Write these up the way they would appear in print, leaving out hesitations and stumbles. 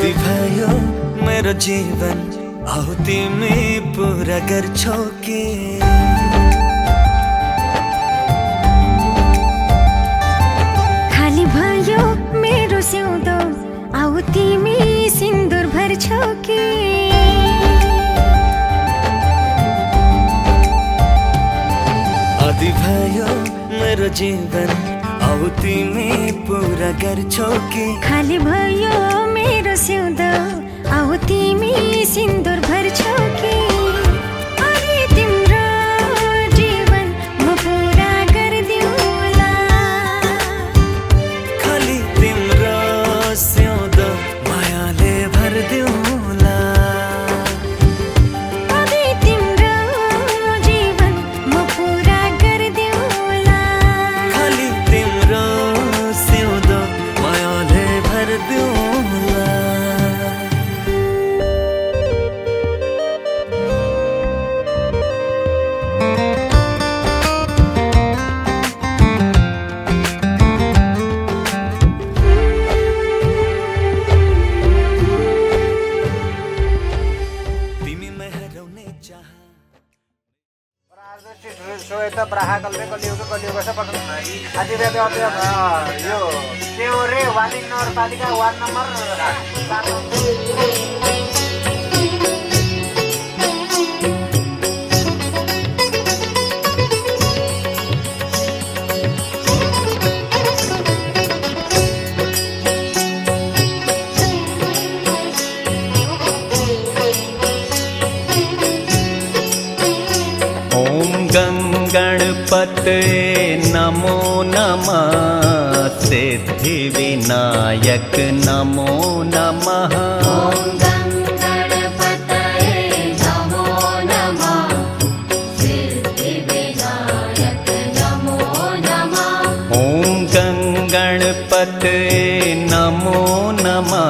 आदि भयो मेरो जीवन आऊ तिमी पूरा गर्छौ कि खाली भयो मेरो सिउँदो आऊ तिमी सिन्दुर भर्छौ कि आदि भयो मेरो जीवन आऊ तिमी पूरा गर्छौ कि खाली भयो मेरो सिउँदो आऊ तिमी सिन्दुर भर्छौ कि अरे तिम्रो जीवन म पूरा गर्दिउँला खाली तिम्रो सिउँदो मायाले भर्दिउँला अरे तिम्रो जीवन म पूरा गर्दिउँला खाली तिम्रो सिउँदो मायाले भर्दिउँला रे वालिङ नगरपालिका वार्ड नम्बर 7 ओम गणपते नमो नमः सिद्धि विनायक नमो नमः ओम गणपतये नमो नमः सिद्धि विनायक नमो नमः ओम गणपते नमो नमः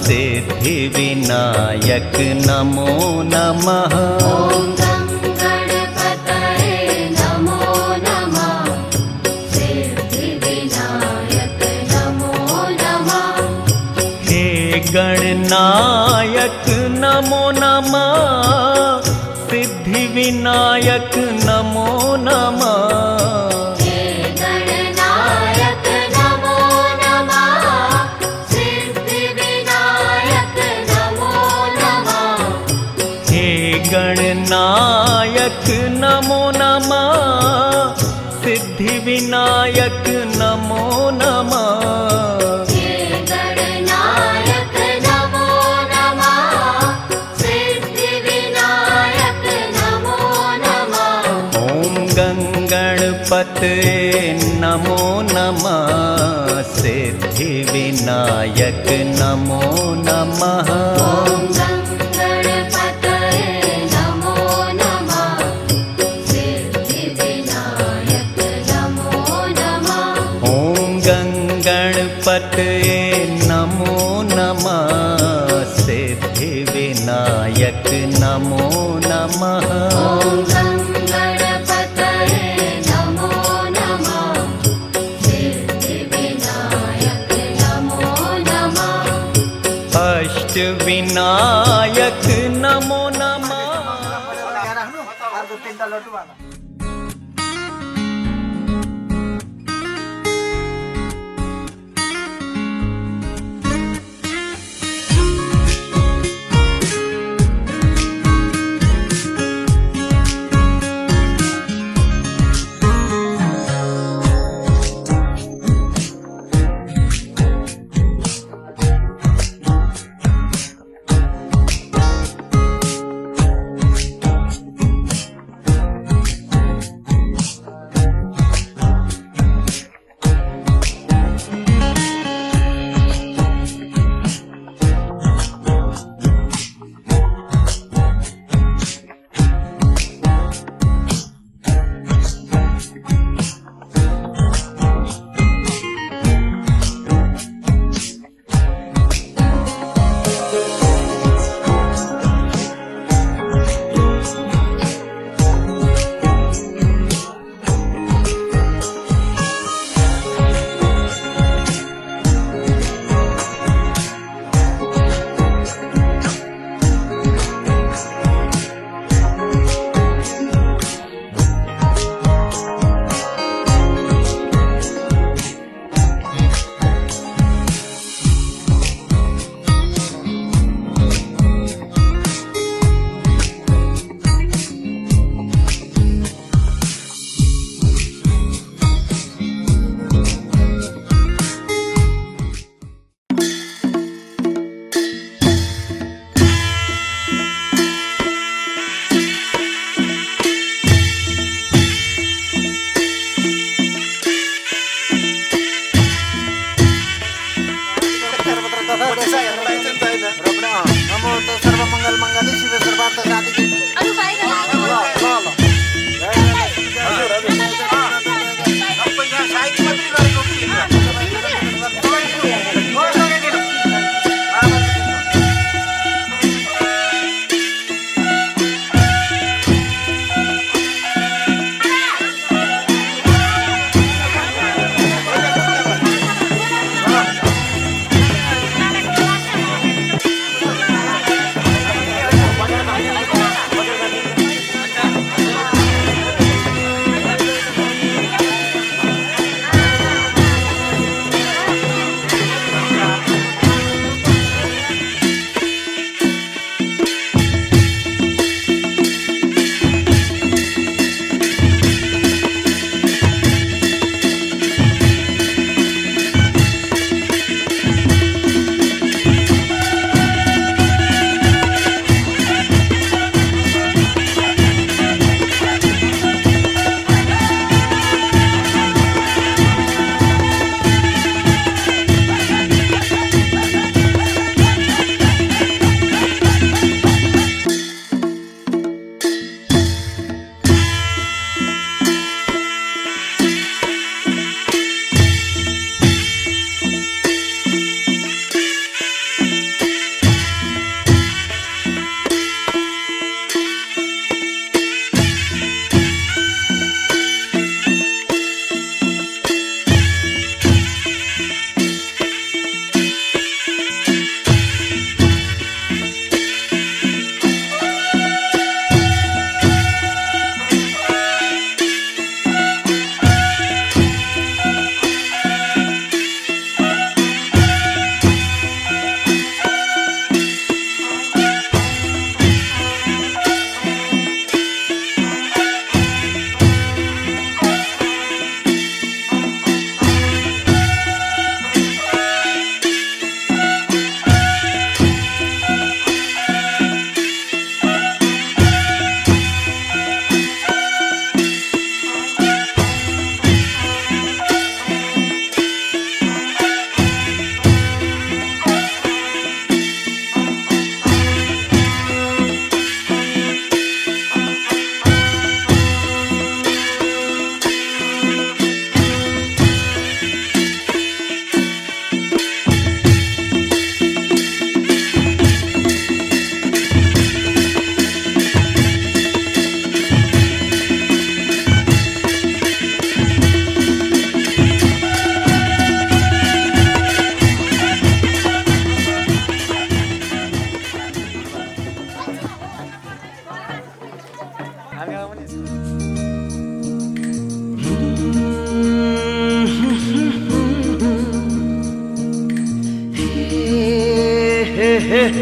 सिद्धि विनायक नमो नमः ओम गणपतये नमो नमः सिद्धि विनायक नमो नमः हे गणनायक नमो नमः सिद्धि विनायक नमो नमः हे गणनायक नमो नमः सिद्धि विनायक नमो नमः हे गणनायक नमो नमः सिद्धि विनायक नमो नमः हे गणनायक नमो नमः सिद्धि विनायक नमो नमः ओम गणपते नमो नमः सिद्धि विनायक नमो नमः ओम गणपतये नमो नमः सिद्धि विनायक नमो नमः ओम गणपते नमो नमः सिद्धि विनायक नमो नमः ओम गणपतये नमो नमः सिद्धि विनायक नमो नमः अष्ट विनायक नमो नमः अर्को 3टा लड्डु वाला आज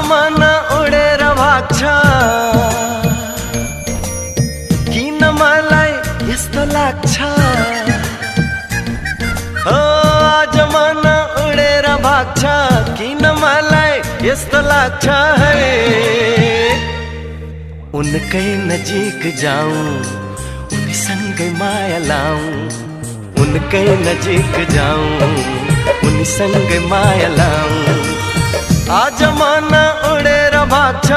मन उडेर भाग्छ किन मलाई यस्तो लाग्छ हो आज मन उडेर भाग्छ किन मलाई यस्तो लाग्छ है उनकै नजिक जाऊं उनीसँगै माया लाऊं उनकै नजिक जाऊं उनीसँगै माया लाऊं आज मन उडेर भाग्छ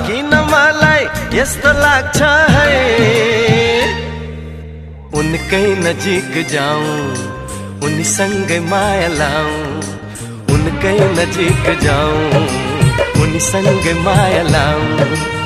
किन मलाई यस्तो लाग्छ है उनकै नजिक जाऊं उनीसँगै माया लाऊं उनकै नजिक जाऊं उनीसँगै माया लाऊं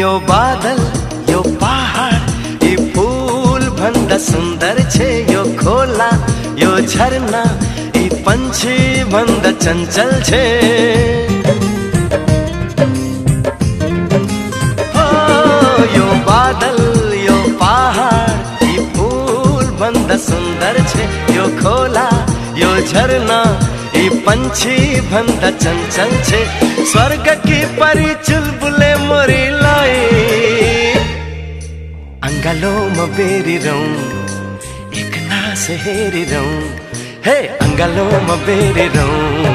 यो बादल यो पहाड यी फूल भन्दा सुन्दर छे यो खोला यो झरना यी पंछी भन्दा चञ्चल छे हो यो बादल यो पहाड यी फूल भन्दा सुन्दर छे यो खोला यो झरना यी पंछी भन्दा चञ्चल छे स्वर्ग की परी चुलबुले मोरीलाई अंगालोमा बेरिरौं एक नास हेरिरौं हे अंगालोमा बेरिरौं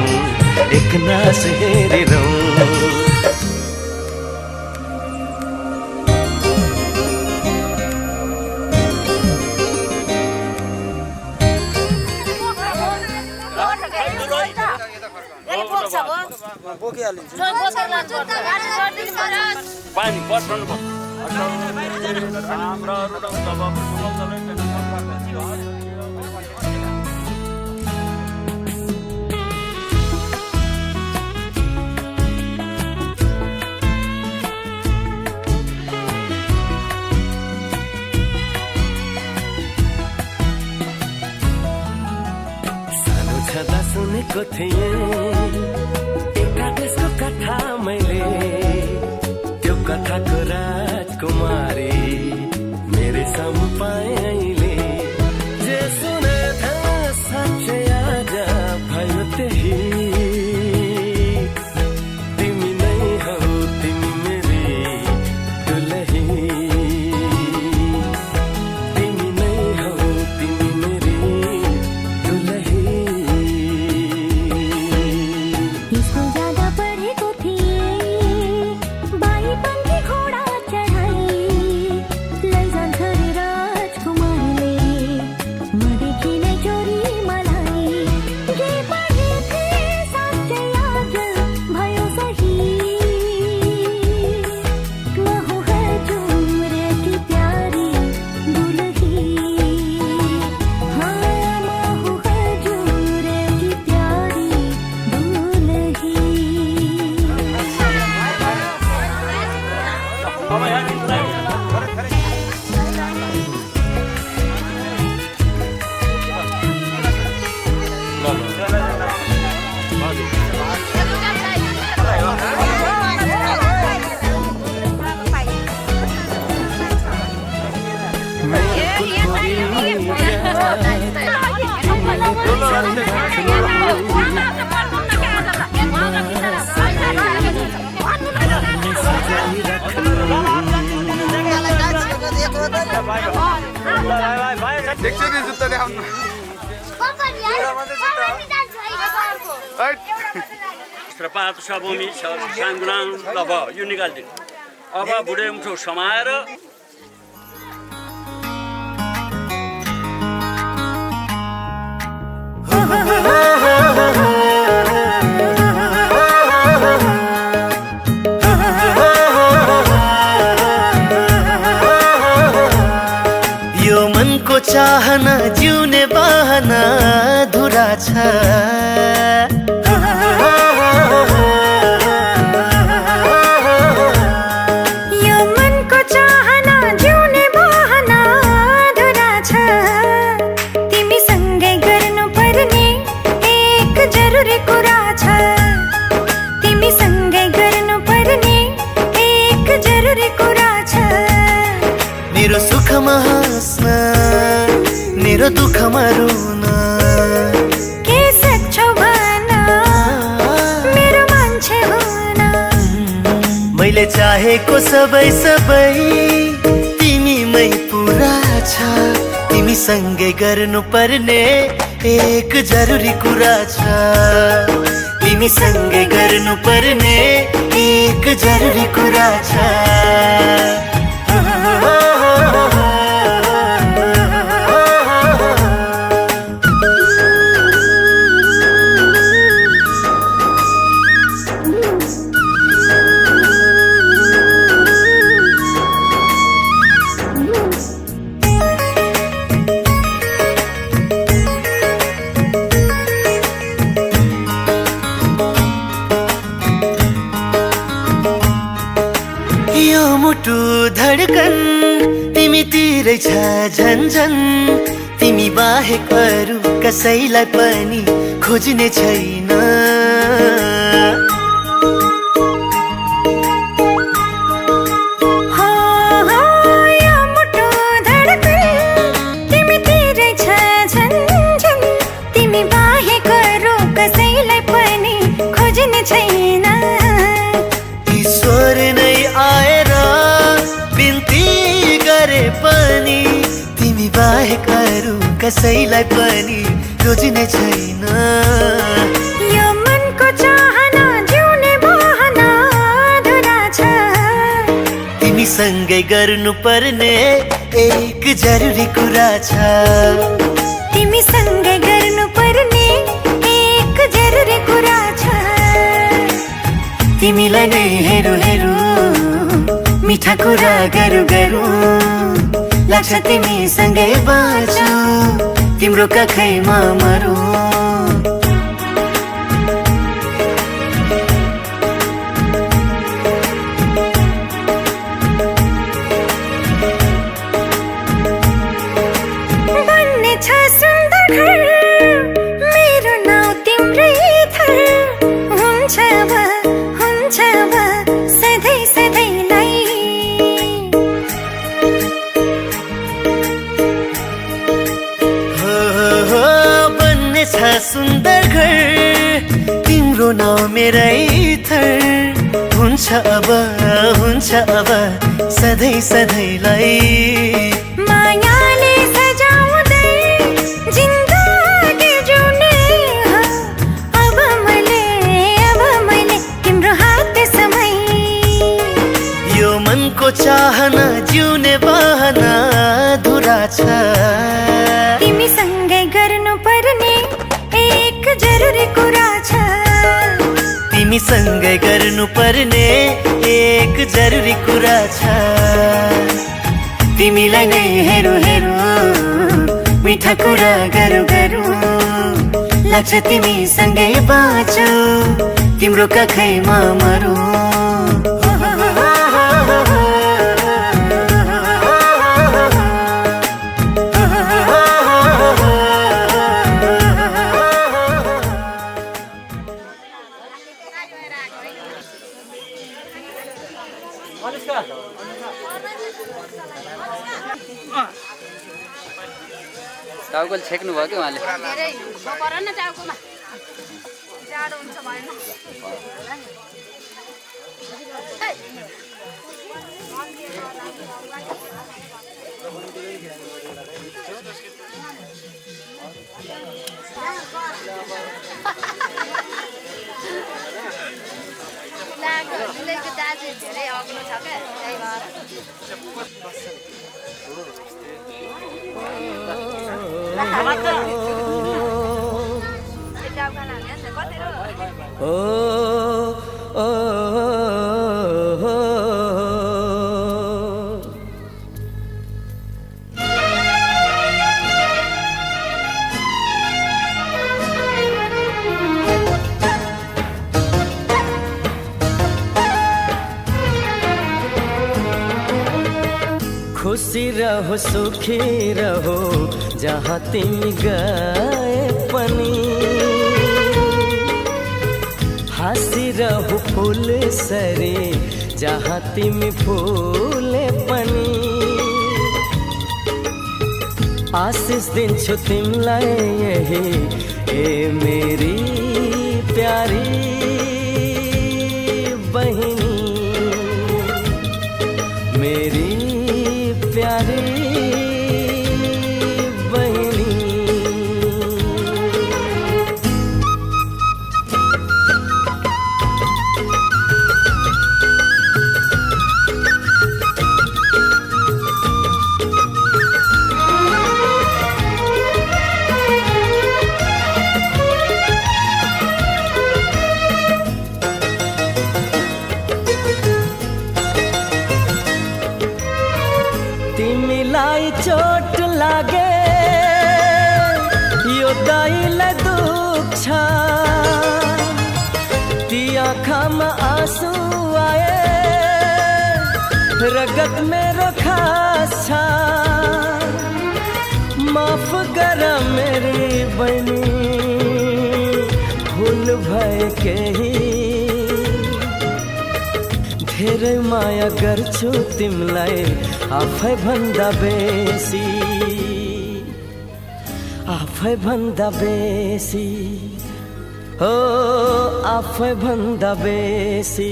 एक नास हेरिरौं पानी बस्नु सानो छँदा सुनेको थिएँ एउटा देशको कथा मैले त्यो कथाको राजकुमारी मेरै सामु पाएँ अहिले जे सुने था साँच्चै आज भयो त्यही तिमी नै हौ तिमी मेरी दुलही तिमी नै हौ तिमी मेरी दुलही स्कुल जाँदा पढेको थिएँ बाई पंखी घोडा चढाई लैजान्छ रे राजकुमारले मदेखि नै चोरी मलाई के पढेथे साँच्चै आज भयो सही म हूँ हजुर की प्यारी दुलही हाँ म हूँ हजुर की प्यारी दुलही एकचोटि जुत्ता देखाउनु पात सबोमी साङ्ग्राङ अब यो निकाल्दिनु अब बुढे मुठो समाएर चाहना जिउने बहना धुरा छ यो मनको चाहना जिउने बहना धुरा छ तिमीसँगै गर्नुपर्ने एक जरुरी कुरा छ तिमीसँगै गर्नुपर्ने एक जरुरी कुरा छ मेरो सुखमा हाँस्न मेरो दुःखमा रुन के सक्छौ भन मेरो मान्छे हुन मैले चाहेको सबै सबै तिमीमै पुरा छ तिमीसँगै गर्नुपर्ने एक जरुरी कुरा छ तिमीसँगै गर्नुपर्ने एक जरुरी कुरा छ यो मुटु धडकन तिमीतिरै छ झन्झन तिमी बाहेक अरू कसैलाई पनि खोज्ने छैन यो मुटु धडकन तिमीतिरै छ झन्झन तिमी बाहेक अरू कसैलाई पनि खोज्ने छैन ईश्वर नै आएर बिन्ती गरे पनि तिमी बाहेक अरू कसैलाई पनि रोज्ने छैन यो मनको चाहना जिउने बहना धुरा छ तिमीसँगै गर्नुपर्ने एक जरुरी कुरा छ तिमीसँगै गर्नुपर्ने एक जरुरी कुरा छ तिमीलाई नै हेरु हेरु मिठा कुरा गरौँ गरौँ लाग्छ तिमीसँगै बाँचु तिम्रो कखैमा मरौँ बन्ने छ सुन्दर घर मेरो नाउँ तिम्रै थर हुन्छ अब सधैँ सधैँलाई हो बन्ने छ सुन्दर घर तिम्रो नाउँ मेरै थर हुन्छ अब सधैँ सधैँलाई मायाले सजाउँदै जिन्दगी जिउने हो अब मैले तिम्रो हात समय यो मनको चाहना जिउने बहना धुरा छ तिमीसँगै गर्नुपर्ने एक जरुरी कुरा छ तिमीसँगै गर्नुपर्ने एक जरुरी कुरा छ तिमीलाई नै हेरु हेरु मिठा कुरा गरौँ गरौँ लाग्छ तिमीसँगै बाँचु तिम्रो कखैमा मरौँ टाउको छेक्नु भयो कि उहाँले दाजु धेरै अग्लो छ क्या त्यही भएर खुशी रहो सुखी रहो जहाँ तिम गए पनि हँसी रहो फूल सरी जहाँ तिम फूले पनि आशीष दिन्छु तिमलाई यही ए मेरी प्यारी बहिनी मेरी प्यारी बहिनी तिमीलाई चोट लागे यो दाइलाई दुख छ ती आँखामा आँसु आए रगत मेरो खास छ माफ गर मेरी बहिनी भुल भए केही धेरै माया गर्छु तिमलाई आफै भन्दा बेसी आफै भन्दा बेसी हो आफै भन्दा बेसी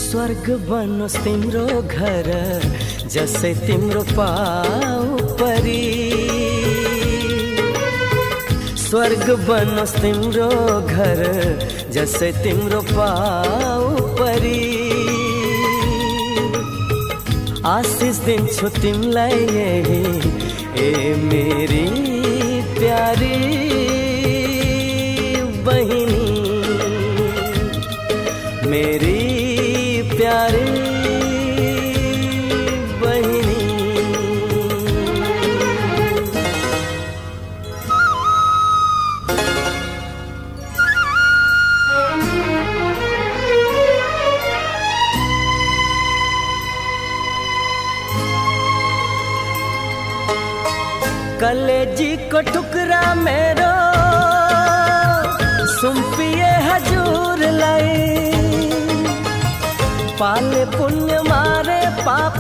स्वर्ग बनोस् तिम्रो घर जसै तिम्रो पाउ परी स्वर्ग बनोस् तिम्रो घर जसै तिम्रो पाउ परी आशीष दिन्छु तिमलाई यही ए मेरी प्यारी बहिनी मेरी प्यारी बहिनी कलेजी को टुकड़ा मेरो सुम्पिए हजुर लाई पाले पुण्य मारे पाप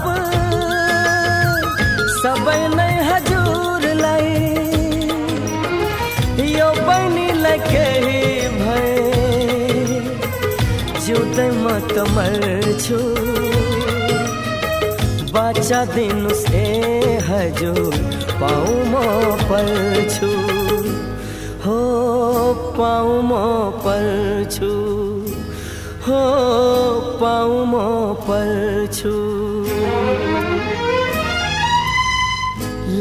सबै नै हजुर लाई यो बहिनीलाई केही भए जिउँदै म त मर्छु बाचा दिनुस् ए हजुर पाऊ म पर्छु हो पाऊ म पर्छु हो पाऊ म पर्छु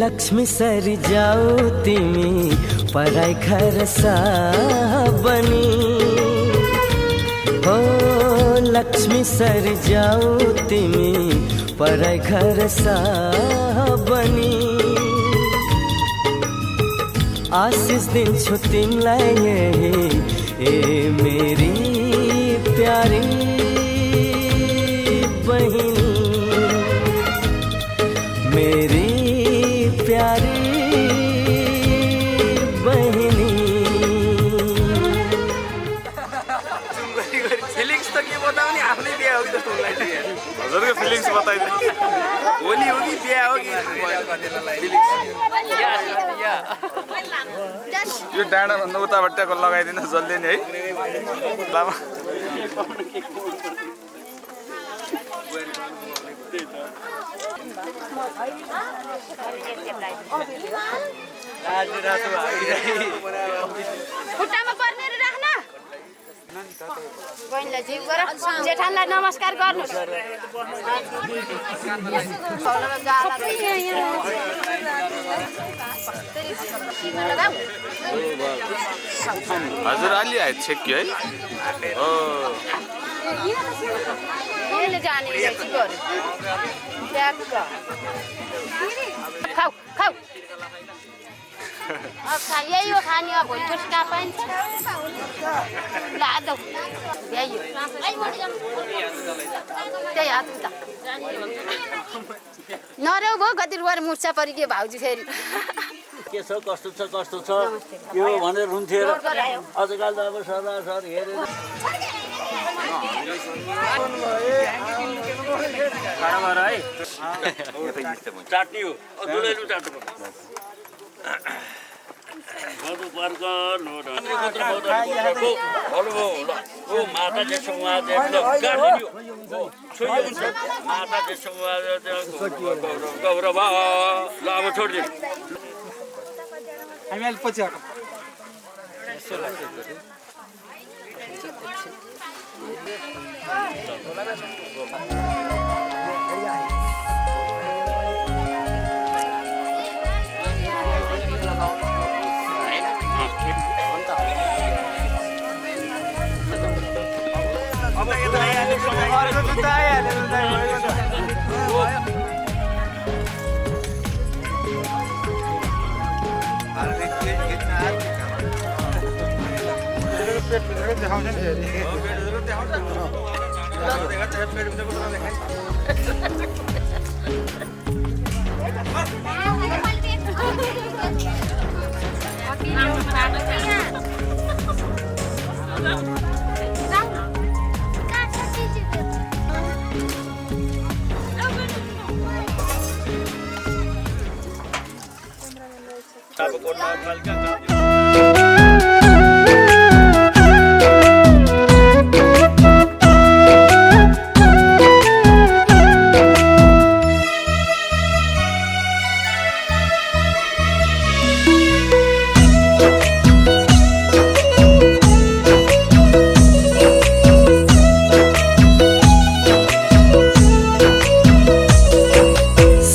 लक्ष्मी सरी जाऊ तिमी पढाइ खर्सा बनी हो लक्ष्मी सरी जाऊ तिमी पढाइ खर्सा बनी आशीष दिन्छु तिमलाई यही ए मेरी प्यारी बहिनी मेरी प्यारी बहिनी फिलिङ्स त के बताउने आफ्नै बिहा हो कि जस्तो लाग्छ हजुरको फिलिङ्स बताइदिनु होली हो कि बिहा हो कि यो डाँडा भन्दा उताबाटको लगाइदिनु जल्दी नि है लामा खुट्टामा पर्ने राख्न बहिनीलाई जिउ गर जेठानलाई नमस्कार गर्नु हजुर अलि आइ छेक्यो है यसले जाने चिकहरू ट्याक्क खाऊ खाऊ अब यही हो खाने अब भोलि पर्सि कहाँ पाइन्छ ला दौ यही हो त्यही हात उता नरेउ गयो कति रुवार मुर्छा परिगयो भाउजू फेरि के छ कस्तो छ यो भनेर हुन्थ्यो आजकल त अब सर हेरेर चाट्नी हो दुलैलु चाट्नु मधुपर्क माता गौरव ल अब छोडिदियो हामी अहिले पछि आएको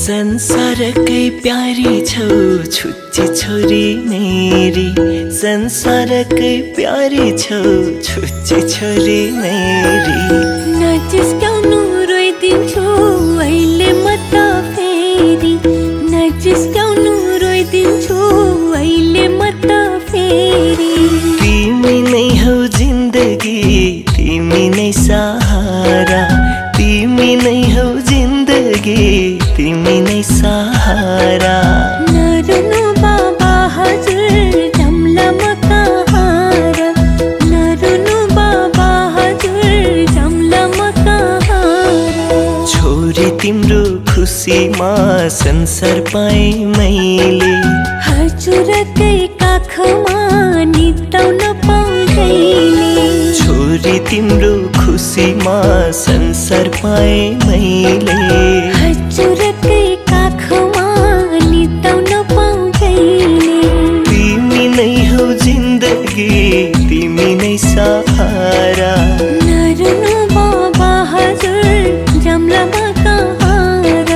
संसारकै प्यारी छौ छुच्ची छोरी मेरी संसारकै प्यारी छौ छुच्ची छोरी मेरी नजिस्क्याउनु रोइदिन्छु अहिले म त फेरि नजिस्क्याउनु रोइदिन्छु अहिले म त फेरि तिमी नै हौ जिन्दगी तिमी नै सहारा तिमी नै हौ जिन्दगी तिमी नै सहारा नरुनु बाबा हजुर जम्ला म कहाँ र नरुनु बाबा हजुर जम्ला म कहाँ छोरी तिम्रो खुसीमा संसार पाएँ मैले हजुरकै काखमा निदाउन पाउँदैले छोरी तिम्रो खुसीमा संसार पाएँ मैले हजुरकै काखमा निदाउन पाउँदैले तिमी नै हौ जिन्दगी तिमी नै सहारा नरुनु बाबा हजुर जम्ला म कहाँ र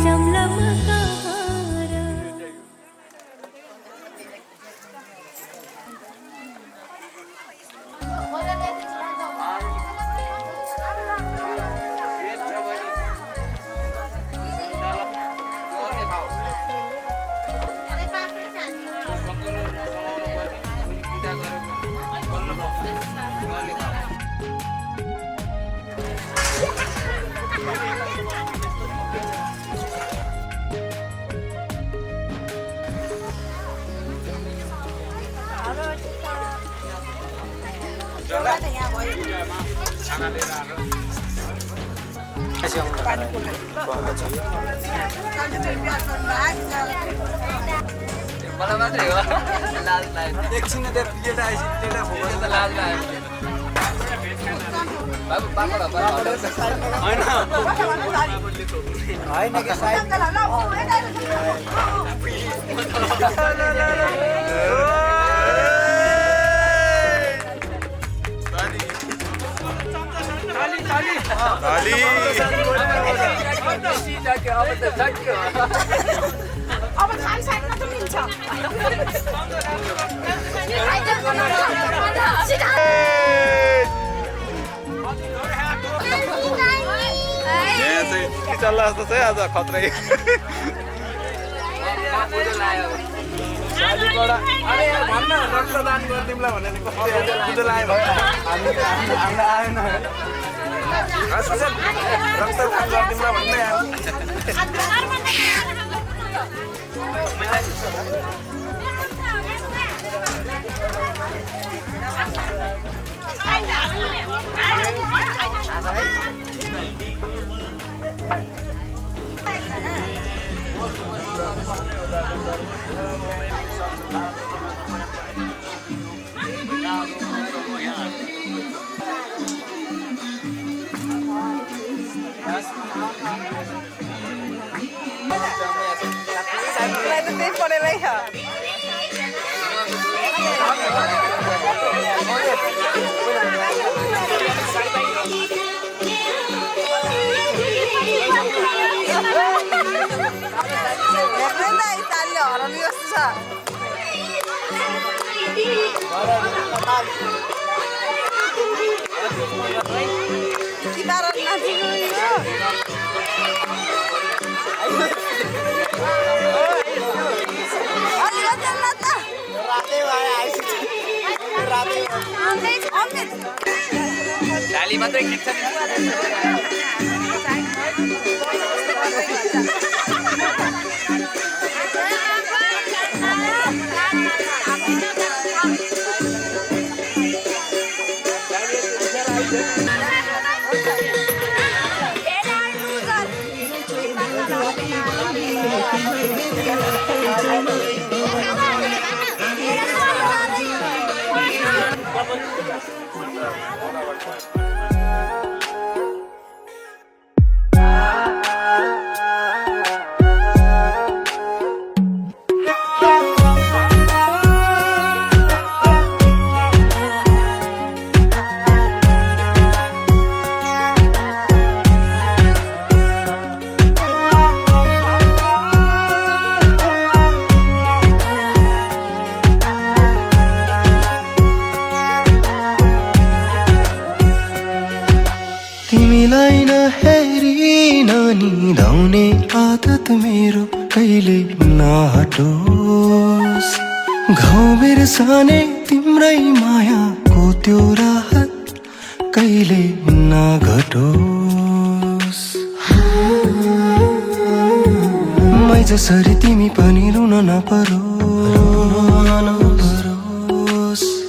जम्ला म कहाँ र मलाई मात्रै हो लाज लाग्यो एकछिन त प्लेट आएछ प्लेट फोक्यो त लाज लाग्यो बाबु पापड हैन हैन के साइड अब खान सक्न त मिल्छ चल्ला जस्तो चाहिँ आज खत्रै लाग्यो शालीबाट अरे यार भन्न रक्तदान गरिदिउँला भनेर कस्तो बुझो लाग्यो हामीलाई आएन सुजन रक्तदान गरिदिउँला भन्ने यार डाली मात्रै खिच्छ तिमीलाई नहेरी ननिदाउने आदत मेरो कहिले नहटोस् घाउ बिर्सने तिम्रै मायाको त्यो राहत कहिले नघटोस् मै जसरी तिमी पनि रुन नपरोस्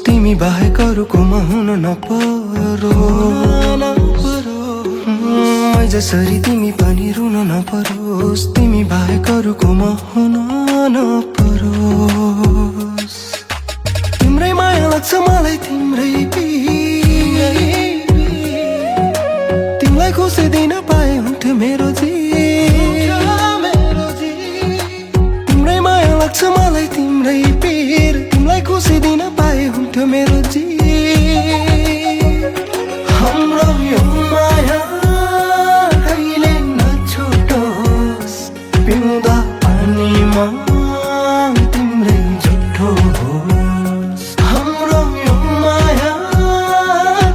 तिमी बाहेक अरूकोमा हुन नपरोस् मै जसरी तिमी पनि रुन नपरोस् तिमी बाहेक अरूकोमा हुन नपरोस् तिम्रै माया लाग्छ मलाई तिम्रै तिमीलाई खुसी दिन पाए हुन्थ्यो मेरो जीवन तिम्रै माया लाग्छ मलाई तिम्रै पीर तिमीलाई खुसी दिन पाए हुन्थ्यो मेरो जीवन हाम्रो यो माया कहिले नछुटोस् पिउँदा पानीमा तिम्रै जुठो होस् हाम्रो यो माया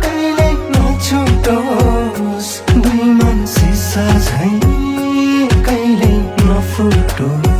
कहिले नछुटोस् दुई मन सिसा झैँ कहिले नफुटोस्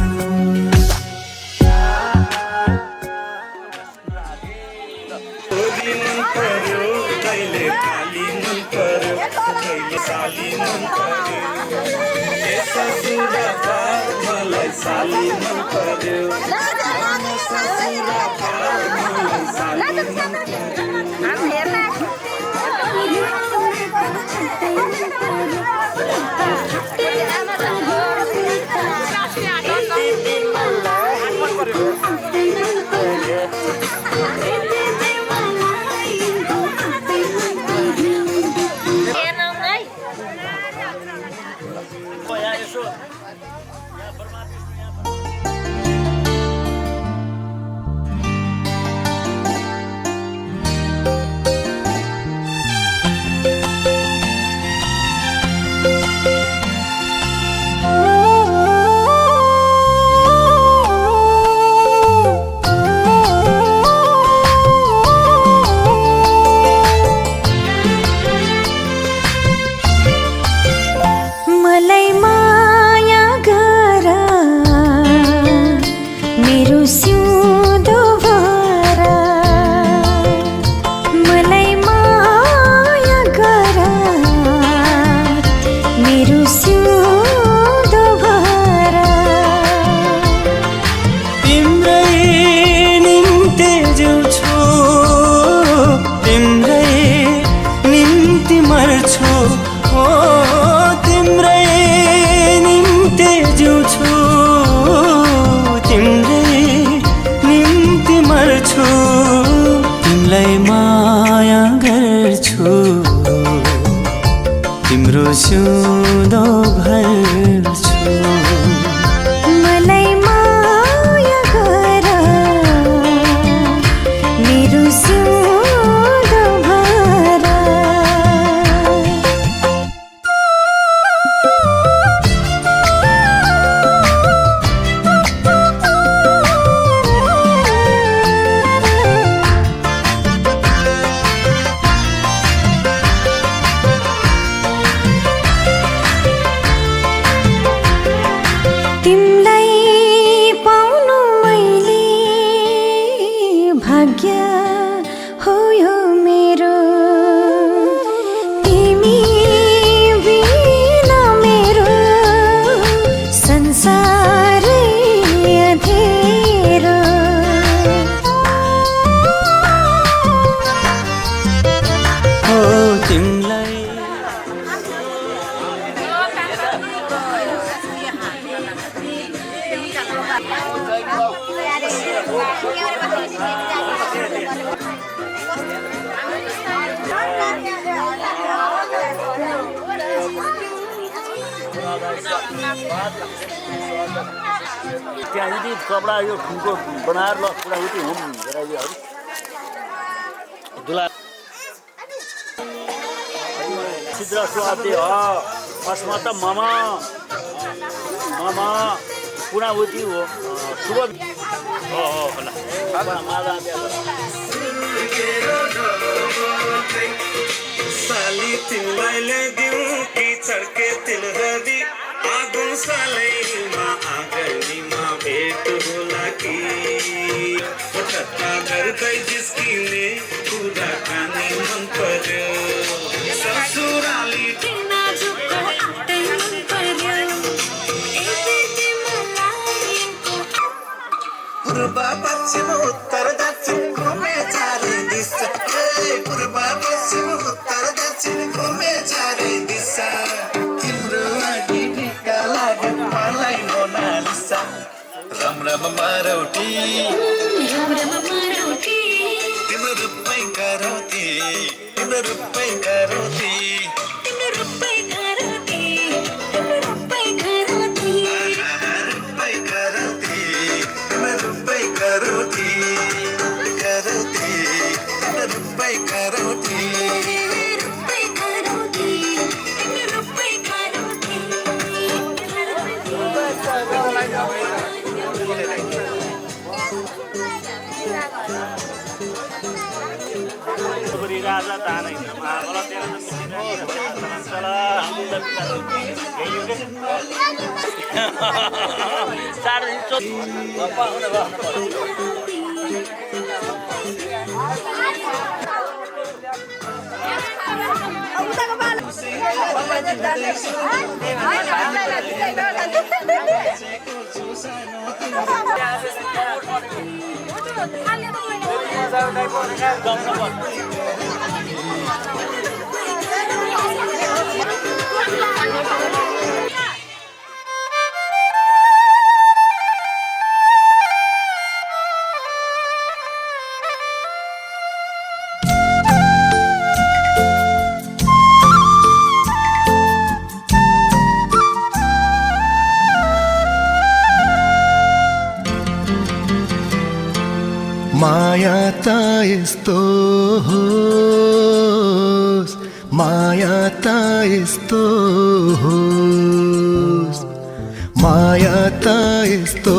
मर्छु ओ तिम्रै निम्ति जिउँछु तिम्रै निम्ति मर्छु तिमीलाई माया गर्छु तिम्रो सिउँदो भर्छु मलाई माया गर मेरो सिउँदो भर तिमलाई पाउनु मैले भाग्य हो यो मेरो तिमी बिना मेरो संसारै अँधेरो ओ तिमीलाई त्यहाँ यदि कपडा यो ठुल्को बनाएर ल पुराउति हुन् गराइदियोहरू दुला छिद्र स्वादे अस्मत मम पुराउति हो शुभ होला माला साली तिमीलाई ल्याइदिउँ कि चर्के तिलहरी आगो सालैमा आँगनीमा भेट होला कि ठट्टा गर्दै जिस्किने कुराकानी मन पर्यो ससुराली पूर्व पश्चिम उत्तर दक्षिण घुमे चारै दिशा पूर्व पश्चिम उत्तर दक्षिण घुमे चारै दिशा तिम्रो आँटी ढिक्का लाग्यो मलाई मोनालिसा रम रम मारौटी तिम्रो रूपमै करौती तिम्रो रूपमै करौती राजा तानै महाबला तेरा माया त यस्तो होस् माया त यस्तो होस् माया त यस्तो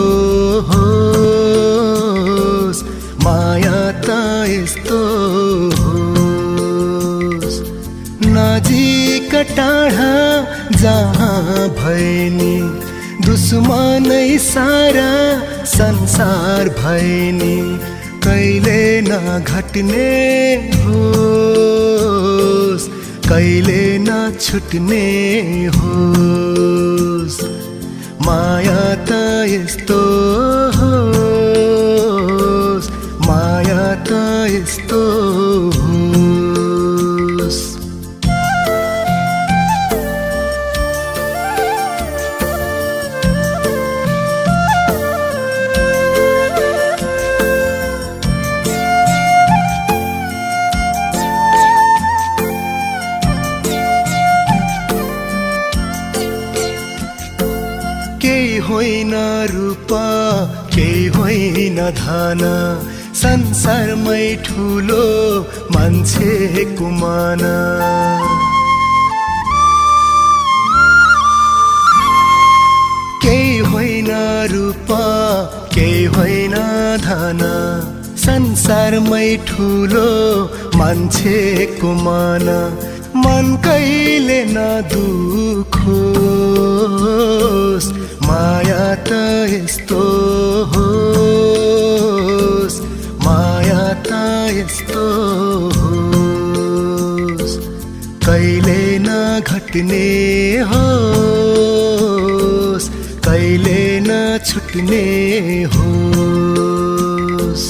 होस् माया त यस्तो होस् नजिक टाढा जहाँ भएनी दुश्मनै सारा संसार भएनी कहिले नघट्ने होस् कहिले नछुट्ने होस् माया त यस्तो होस् माया त यस्तो होस् होइन रूप केही होइन धन संसारमै ठुलो मान्छेको मान केही होइन रूप केही होइन धन संसारमै ठुलो मान्छेको मान मन कहिले नदुखोस् माया त यस्तो होस् माया त यस्तो होस् कहिले नघट्ने होस् कहिले नछुट्ने होस्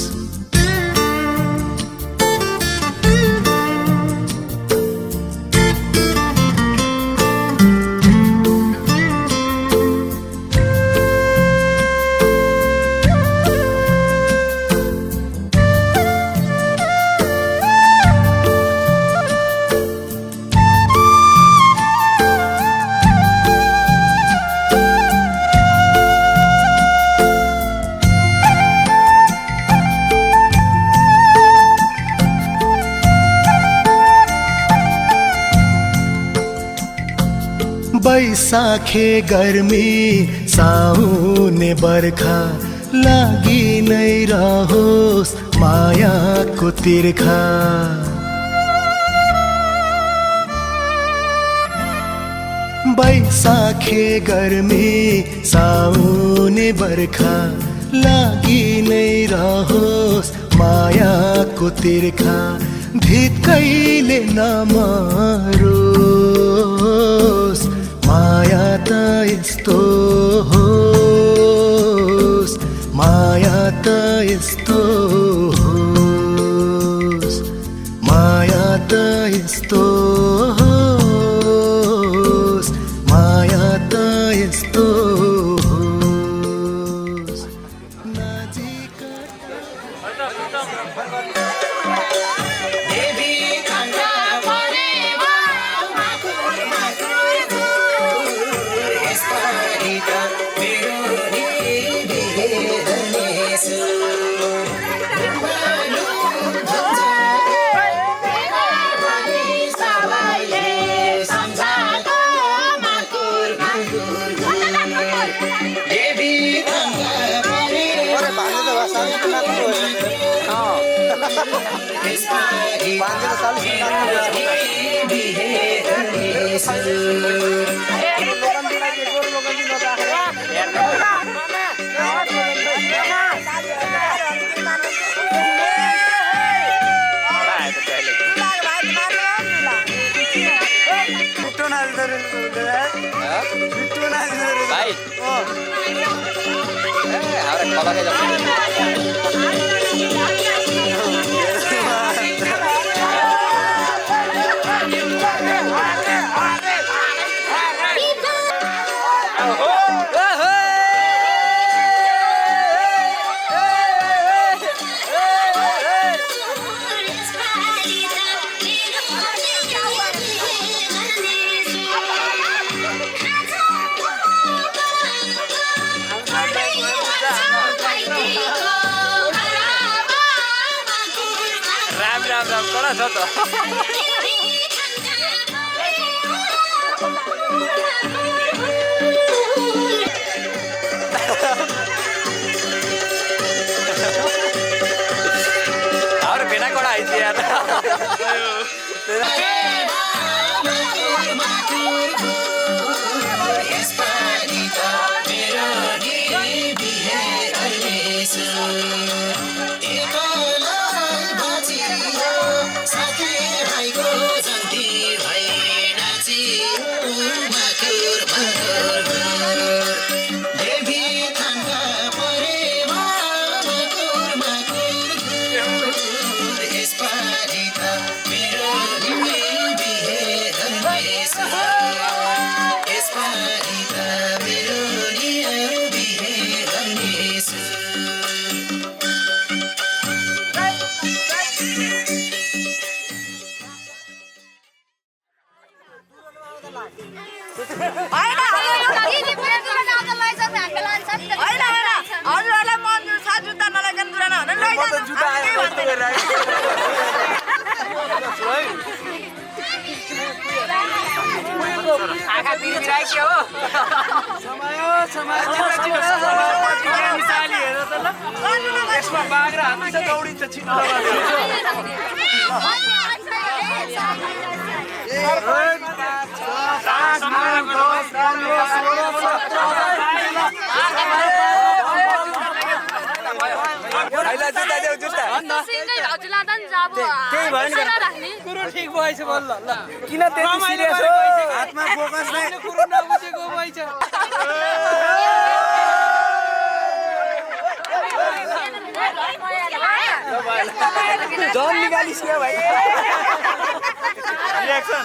बैसाखे गर्मी साउने बर्खा लागि नै रहोस् मायाको तिर्खा बैसाखे गर्मी साउने बर्खा लागि नै रहोस् मायाको तिर्खा धिक्कैले नमरोस् माया त यस्तो होस् माया त यस्तो होस् माया त यस्तो होस् माया त यस्तो होस् नजिक भाइ हाम्रा खलाकै जस्तो राम कडा छ त और बिना कडा आइछ यार साथै भाइको हजुरहरूलाई मन्जुर छ जुत्ता नलागेन दुरा नहुन आँखा बिरिराख्यो हो यसमा बाघ र हात्ती छ दौडिन्छ छिटो कुरो ठिक भएछ बल्ल ल किन त्यति सिरियस हो हातमा फोकस नै कुरो नबुझेको भएछ जन निकालिसक्यो भाइ रिएक्सन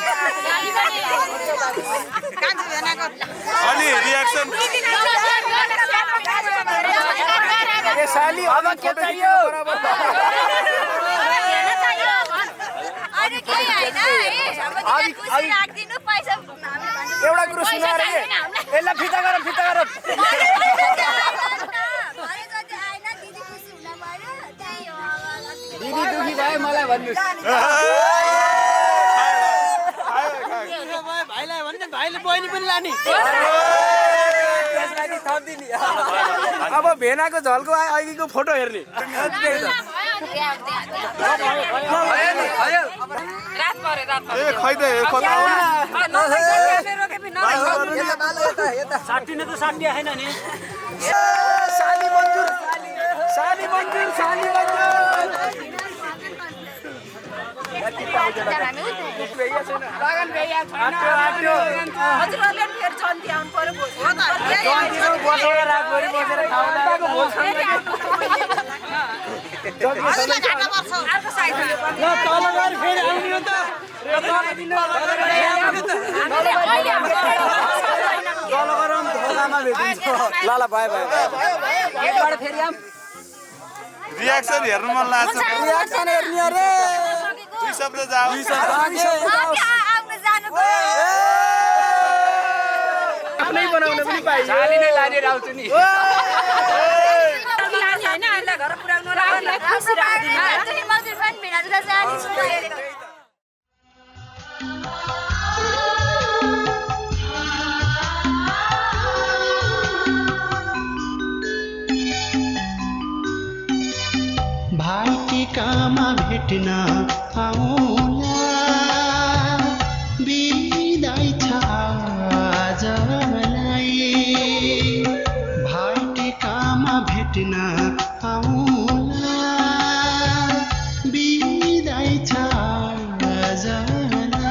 अलि रिएक्सन ए साली अब के चाहियो एउटा कुरो सुनाएर यसलाई फिता गरौँ दिदी दुखी भयो मलाई भन्नुहोस् भाइलाई भन्ने भाइले बहिनी पनि लाने अब भेनाको झल्को अघिको फोटो हेर्ने साट्टिने त साट्टी आएन नि साली मन्जुर हजुरहरूले फेरि जन्ती आउनु पर्यो ल भयो एकबाट फेरि आम रिएक्सन हेर्नु मन लाग्छ रिएक्सन हेर्ने अरे दुई शब्द जाऊ आफ्नै बनाउन पनि पाइयो साली नै लानेर आउँछु नि घर पुऱ्याउनु भाइटिकामा भेट्न आउला बिदाई छ आजलाई भाइटिकामा भेट्न आउला बिदाई छ आजलाई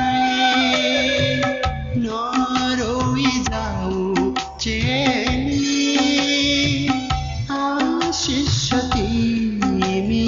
नरोई जाऊ चेली आशिष तिमीलाई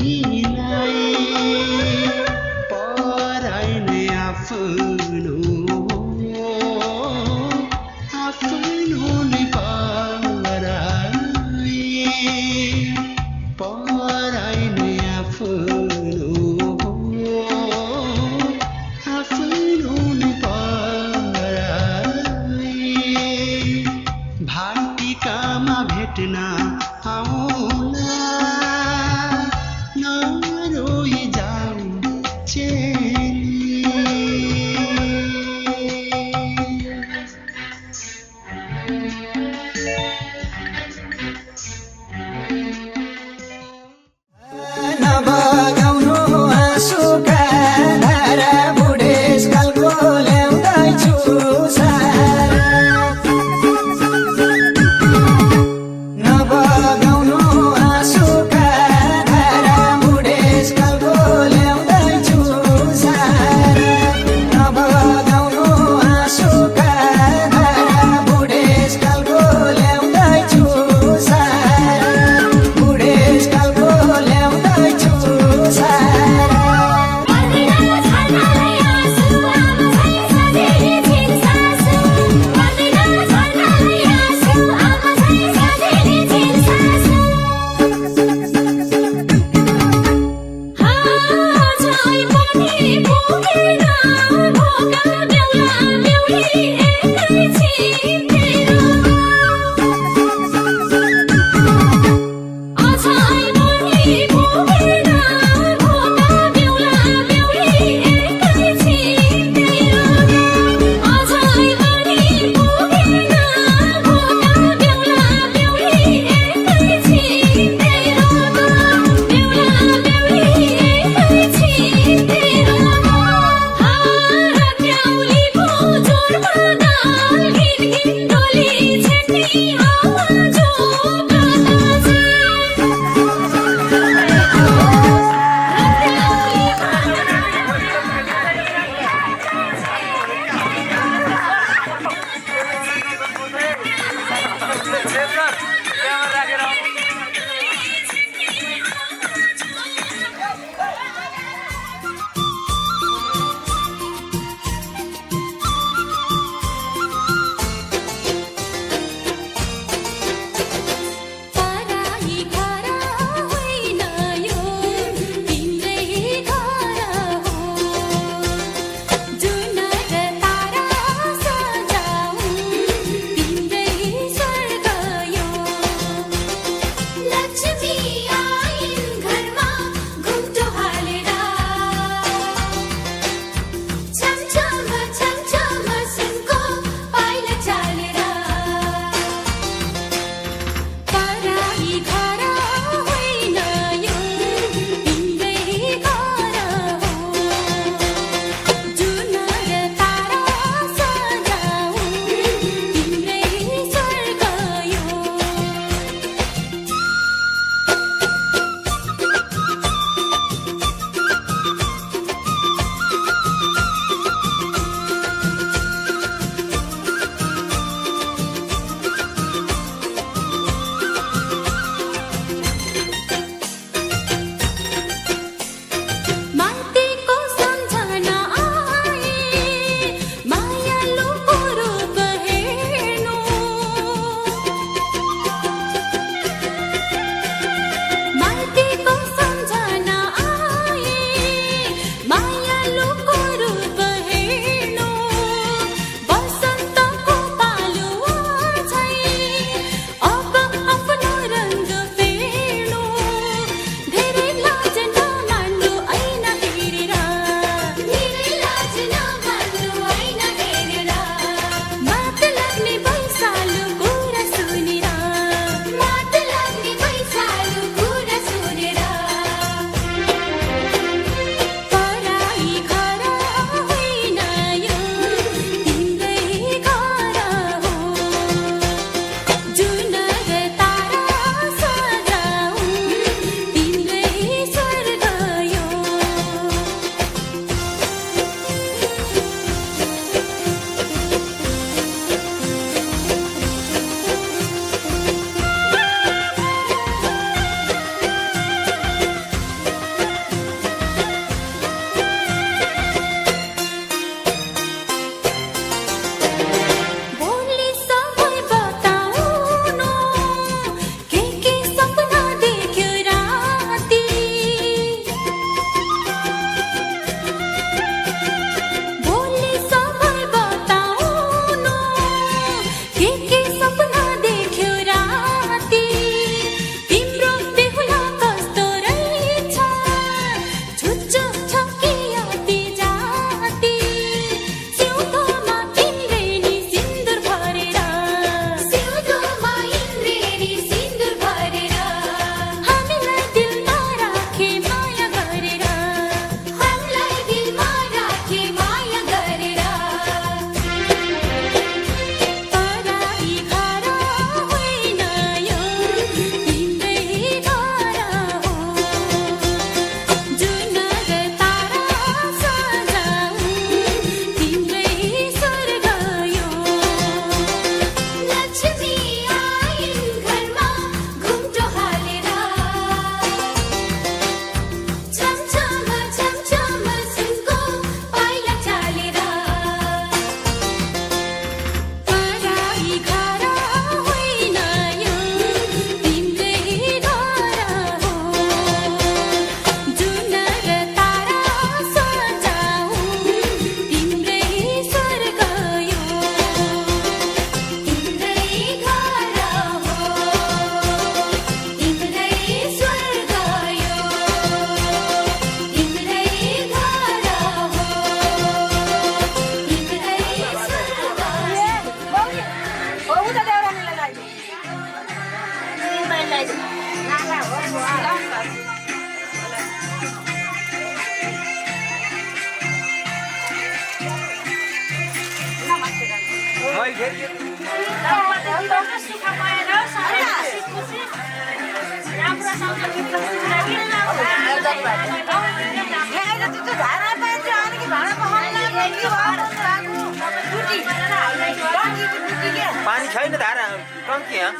खै फेरि पानी छैन धारा टङ्की यहाँ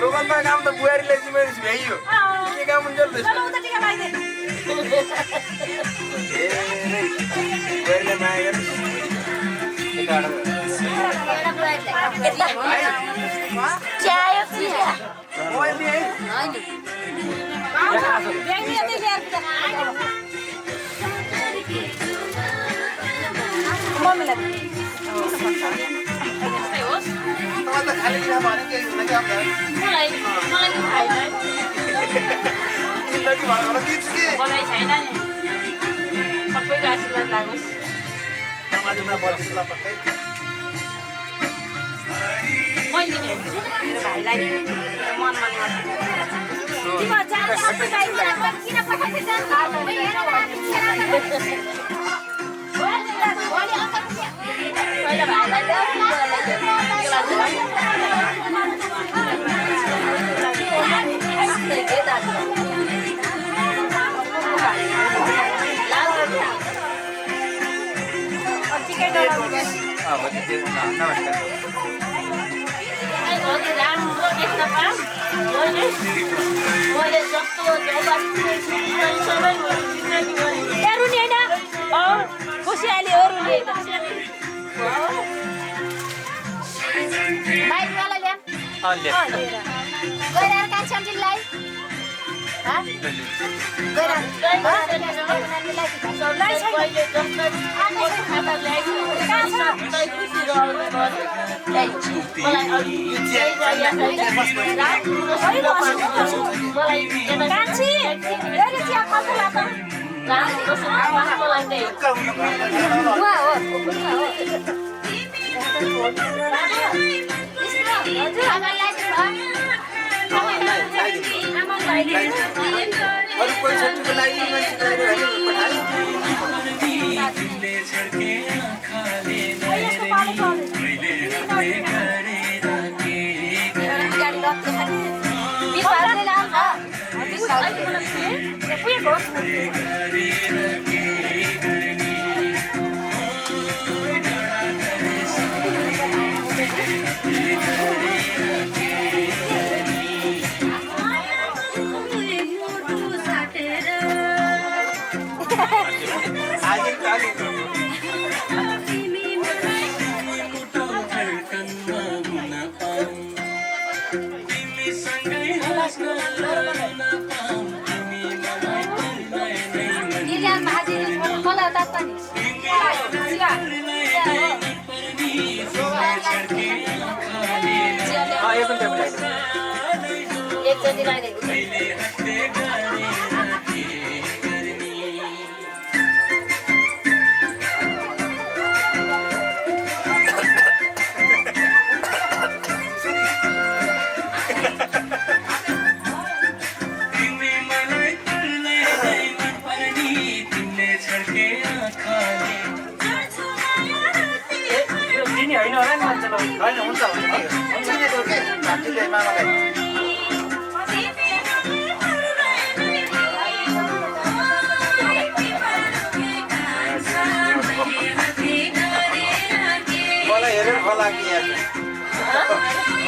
दोकानमा काम त बुहारीले जिम्मेवारी भ्याइयो के काम हुन्छ बुहारीले माया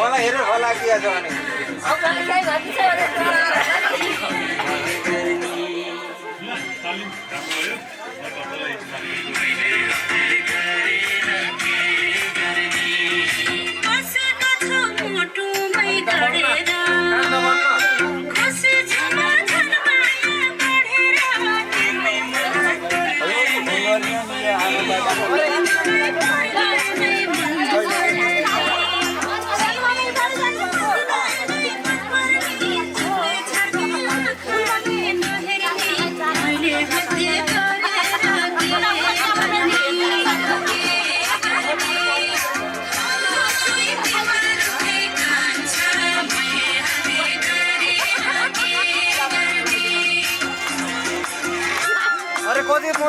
मलाई हेरेर होला के छ भने मोटो मै धडेर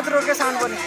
मत रोके साउन्ड पनि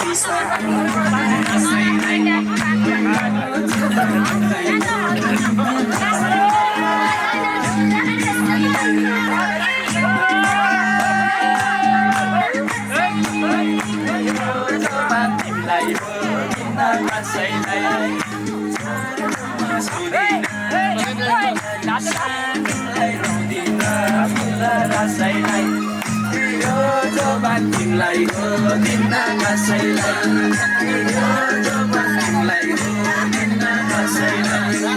पैसा कसैलाई रुँदिन कसैलाई यो जवान तिमीलाई दिन्न कसैलाई यो जवान तिमीलाई दिन्न कसैलाई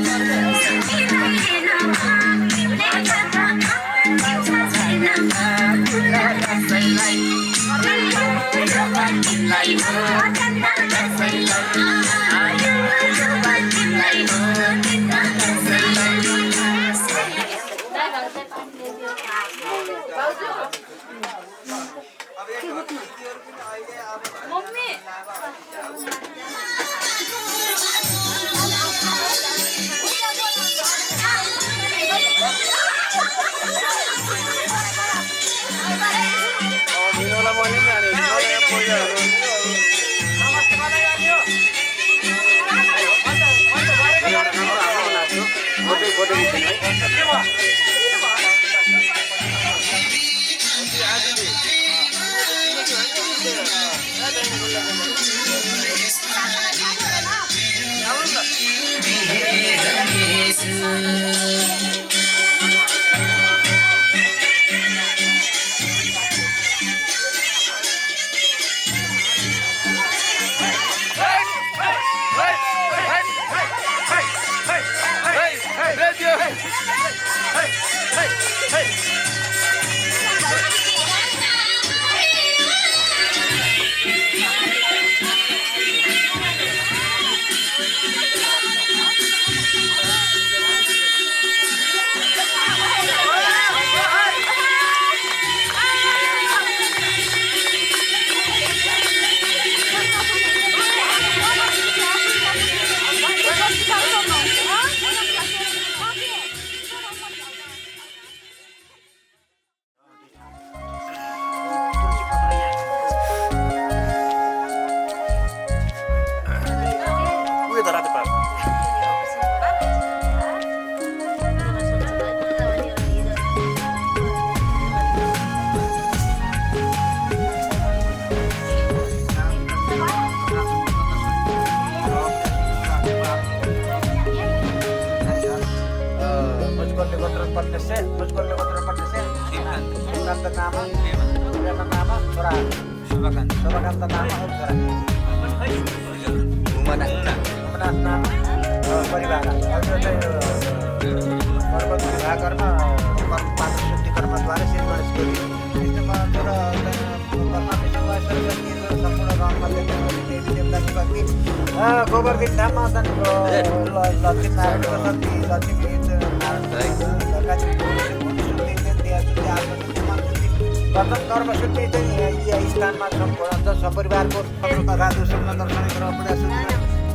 सपरिवारको तथा दोस्रो दर्शन गर्न प्रयास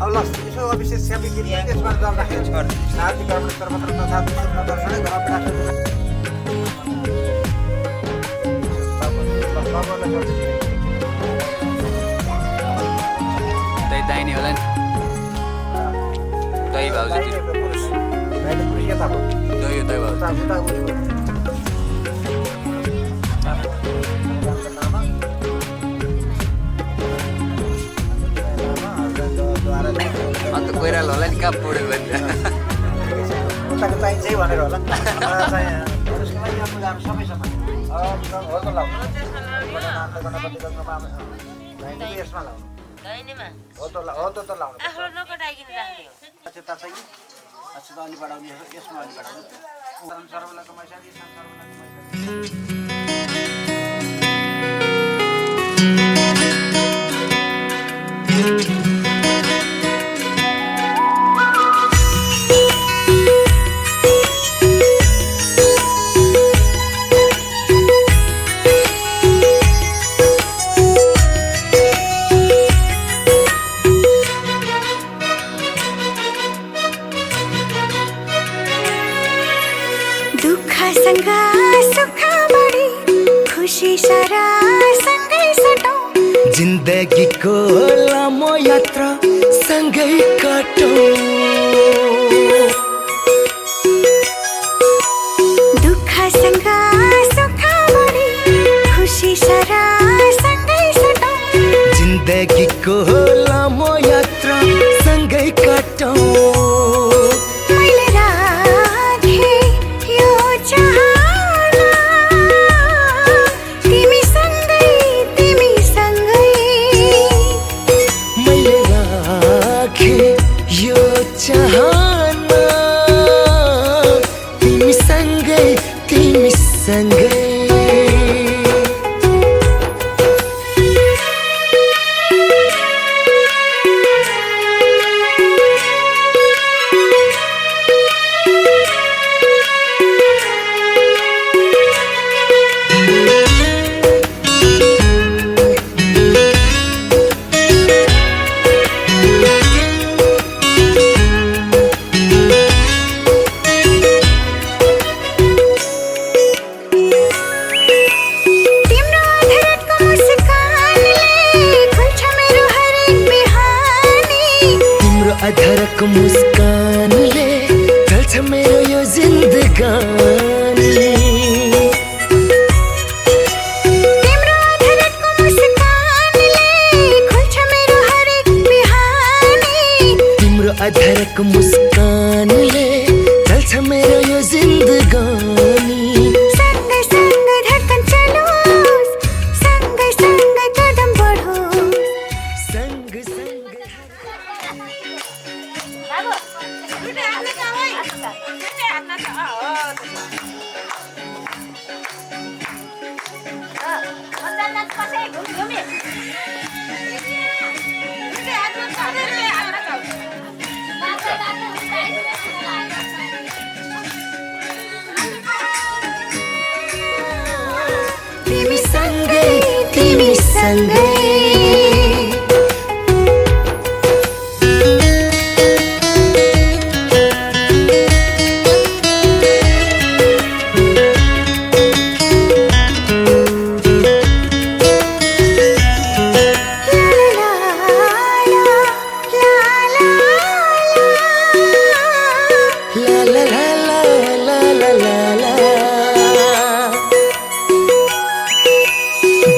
अब ल यसो विशेष सेवा त्यसमा गर्दाखेरि आर्थिक कर्म सर्वत्र तथा दोस्रो दर्शन गर्न प्रयास दाहिने होला नि दही भाउजू दही भाउजू अन्त कोइराला होला नि कहाँ पुऱ्यो भने उताको चाहिन्छ है भनेर होला समय समय यसमा अलि बढाउने यसमा अलि बढाउने जिन्दगीको लामो यात्रा सँगै काटौँ दुःखसँग सुखभरि खुसी सरा सँगै सटौँ जिन्दगीको लामो यात्रा सँगै अधरको मुस्कानले चल्छ मेरो यो जिन्दगानी तिम्रो अधरको मुस्कानले खुल्छ मेरो हरेक बिहानी तिम्रो अधरको मुस्कानले चल्छ मेरो यो जिन्दगानी सँगै सँगै धड्कन चलोस् सँगै सँगै कदम बढोस् सँगै सँगै तिमी सँगै तिमी सँगै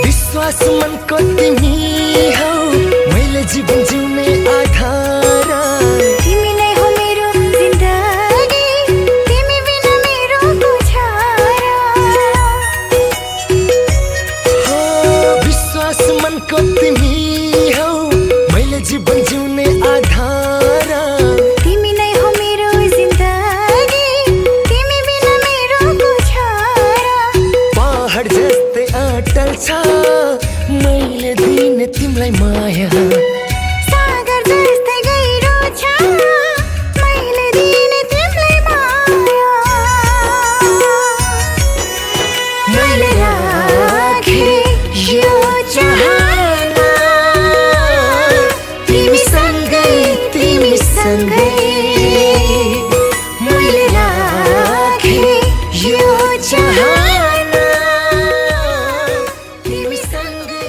विश्वास मनको तिमी हौ मैले जीवन जिउने आधार तिमी नै हो मेरो जिन्दगी तिमी बिना मेरो गुजारा हो विश्वास मनको तिमी हौ मैले जीवन जिउने आधार तिमी नै हो मेरो जिन्दगी तिमी बिना मेरो गुजारा पहाड जस्तै अटल छ मैले दिने तिमीलाई माया सागर जस्तै गहिरो छ मैले दिने तिमीलाई माया मैले राखे यो चाहना तिमी सँगै मैले राखे यो चाहना तिमी सँगै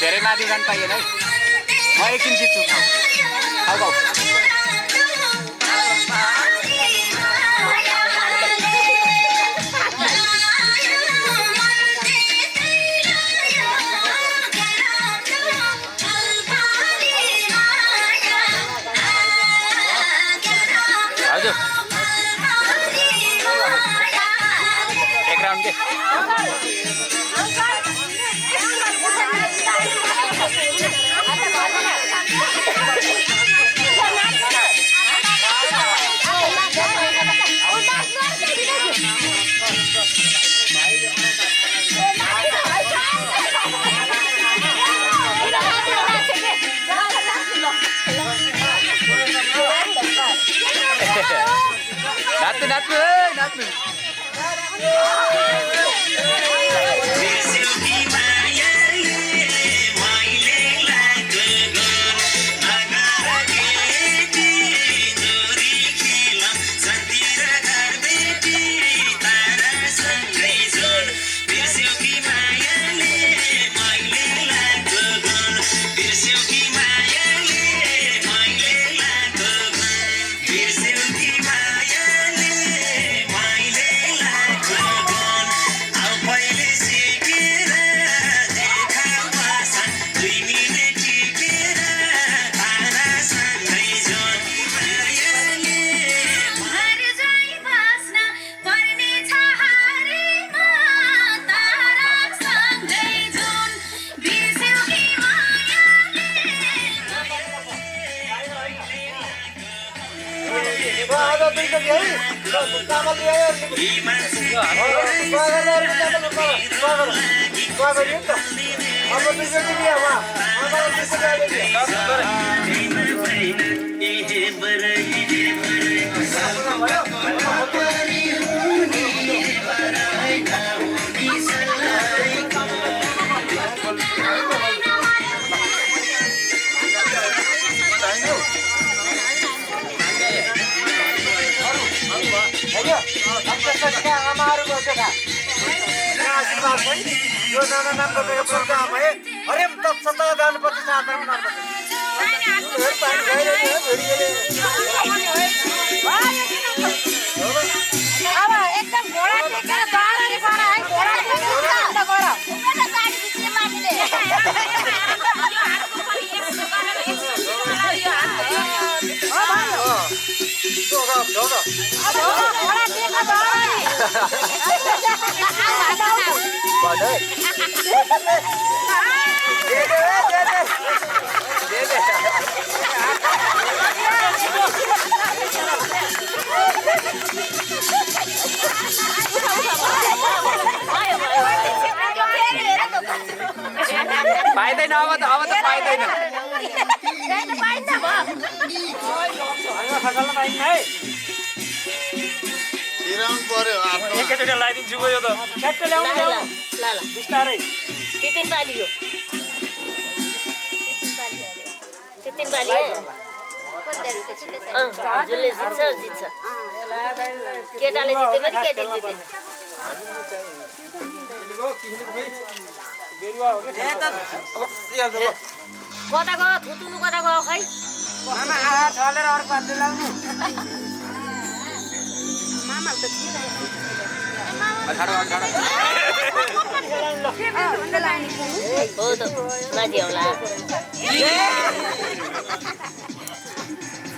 धेरै माथि जान पाइएन है म एकछिन जित्छु खाऊ हजुर एक राउन्ड के नाच्नु दुईचोटि है चामल ल्यायो नि त अब दुईचोटि लियो आमाहरूको आशीर्वाद है यो नाना नाम तपाईँको प्रोग्राम है हरेम तत्सत जानुपर्छ साथमा अब एकदम घोडा टेकेर बाह्रले बाह्र है घोडा टेकेर अन्त गर उमेरले गाडी बिच्ने मान्छेले घोडा टेकेर पाइँदैन अब त पाइँदैन एकैचोटि लगाइदिन्छु यो त बिस्तारै तिन पाली हो तिन पाली जसले जित्छ केटाले जित्यो भने केटीले जित्यो कता गयो थुतुनु कता गयो खै मामा आहा छलेर अर्को हात लाउनु मामा त हो त माथि होला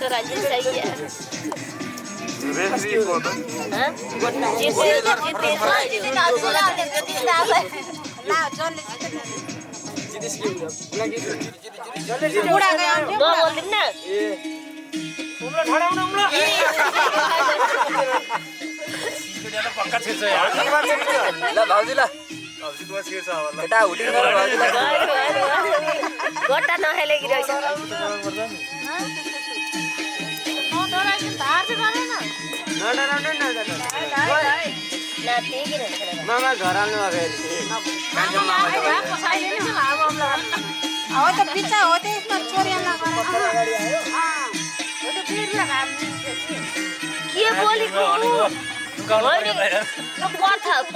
राजी सही है पक्का छिर्छ ल भाउजू ल केटा हुटिङ गर भाउजूलाई गट्टा नखेलेकी रहेछ मामा घर आल्नु हो त पिच्चा हो त्यसमा चोरियाला के बोलेको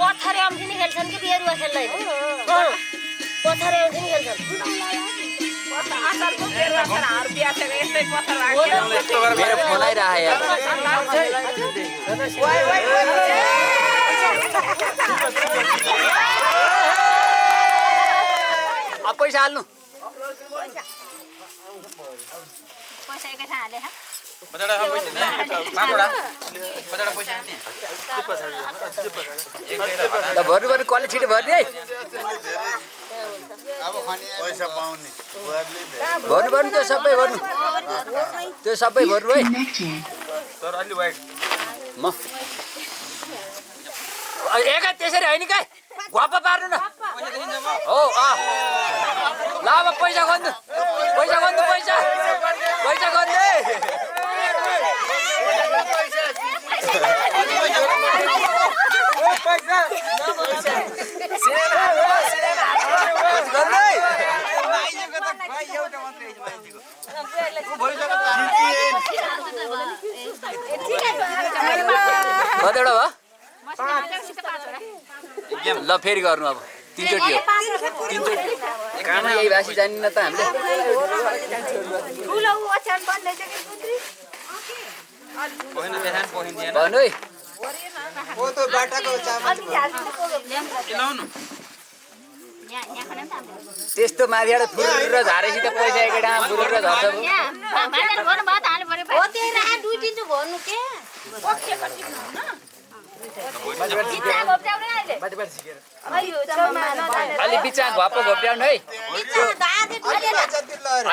पत्थरे आउँछन् खेल्छन् कि बिरुवा खेल्दैन पत्थरे आउँछन् खेल्छन् मेरो फोन आइरहे यार अब पैसा हाल्नु पैसा एकै ठाउँ हाले ल भर्नु पर्ने कसले छिटो भर्ने है भर्नु पर्ने त्यो सबै भर्नु त्यो सबै भर्नु है म एकै त्यसरी होइन क्या घ्वाप्पा पार्नु न हो ल अब पैसा गर्नु पैसा गर्नु पैसा पैसा गर्नु कतिवटा भयो ल फेरि गर्नु अब तीनचोटि हो तीनचोटि काममा यही भाषी जानिन त हामीले भन्नु है त्यस्तो माथिबाट फुरुर झारेपछि त पैसा एकै ठाउँमा फुरुर झर्छ बिचा घोप्ट्याउनु अहिले अयो छेउमा नजाने अलि बिचा घप्प घोप्ट्याउनु है बिचा धादे दुईजना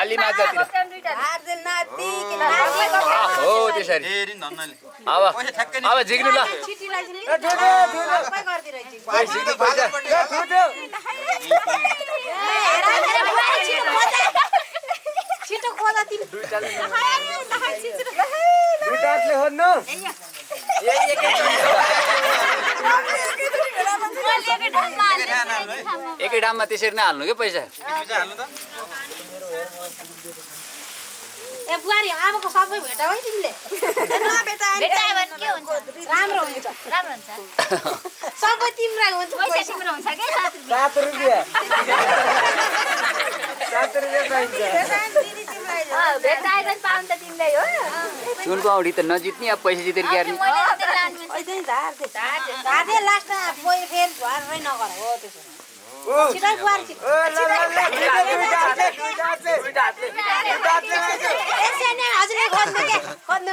अलि माथितिर घोप्ट्याउनु दुईटा धादे नाति किन हो त्यसरी अब झिक्नु ल छिटिलाई चाहिँ सबै गर्दिरहेछ झिक्नु पैसा छिटो खोला तिमी दुईटाले खोज्नु एकै डाममा त्यसरी नै हाल्नु के पैसा ए बुहारी आमाको सबै भेटाऊ है तिमीले भेटायो भने के हुन्छ राम्रो हुन्छ सबै तिम्रै हुन्छ पैसा तिम्रो हुन्छ के 7 रुपैयाँ 7 रुपैयाँ चाहिन्छ भेटायो भने पाउनु त तिमीलाई हो सुनको औडी त नजित्ने अब पैसा जितेर ग्यार्ने धादे लास्टमा पोइ फेरि भर्रै नगर हो त्यसो छिटै बुहारी छिटो हजुरले खोज्नु के खोज्नु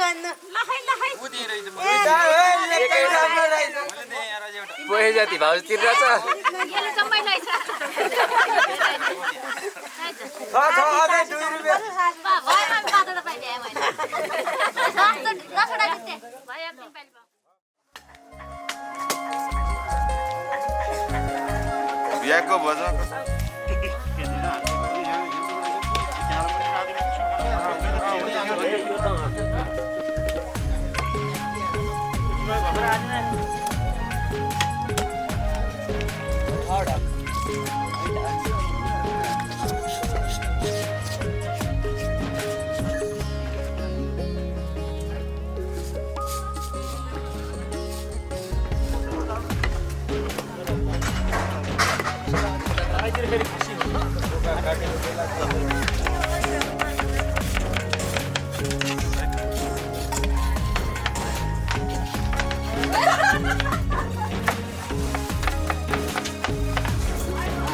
पैसा जति भाउ तिरेर बिहाको भोजन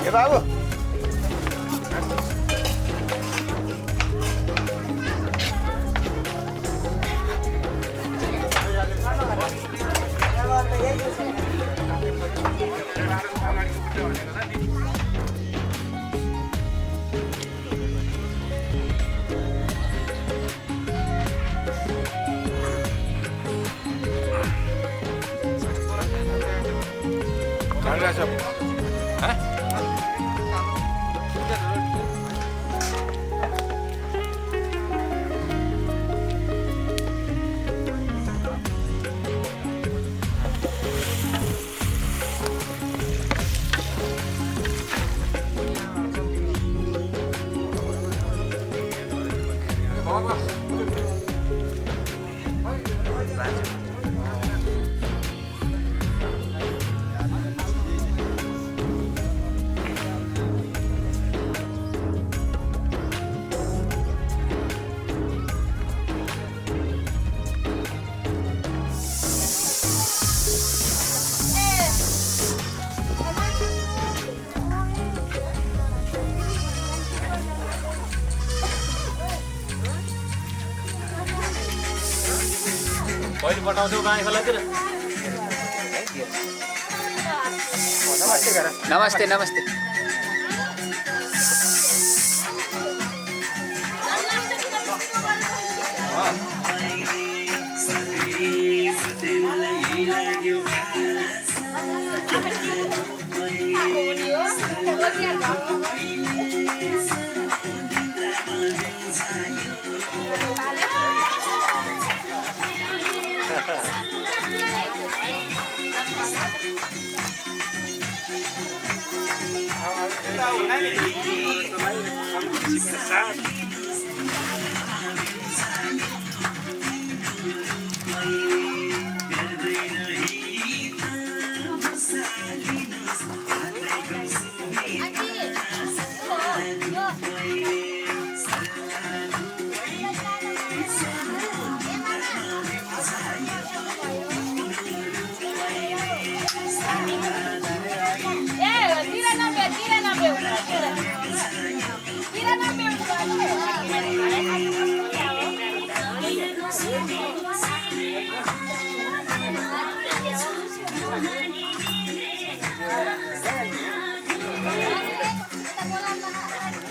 ए बाबु पहिले पठाउँथ्यौ गाई खोलातिर नमस्ते नमस्ते Tira na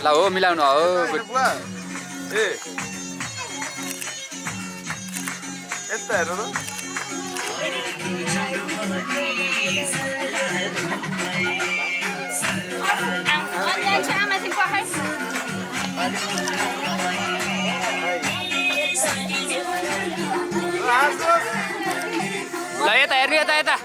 ल हो मिलाउनु हो बुवा ए यता हेर त ल यता हेर्नु यता यता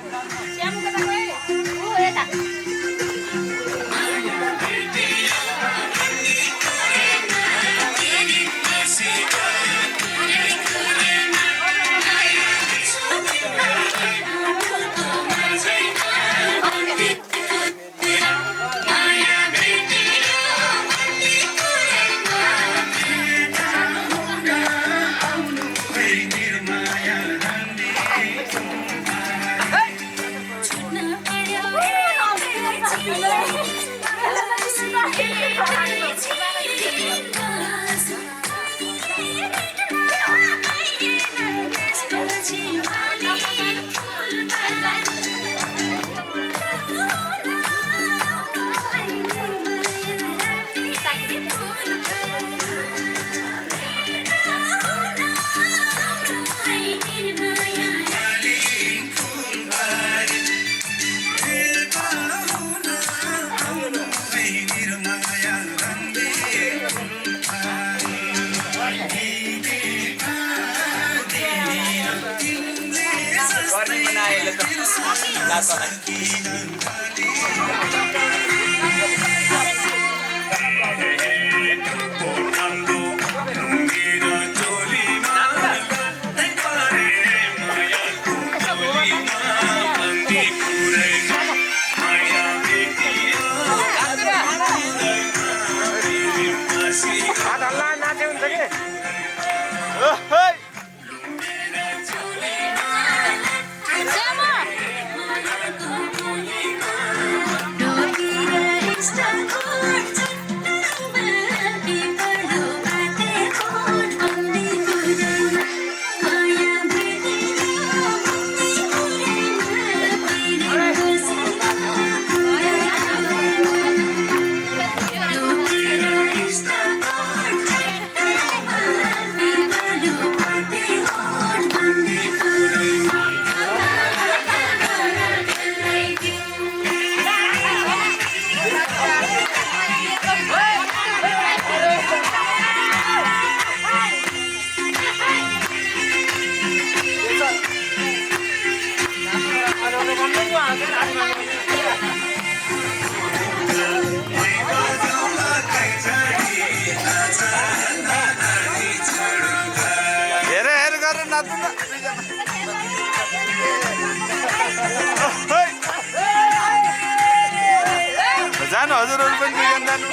जानु हजुरहरु पनि जानु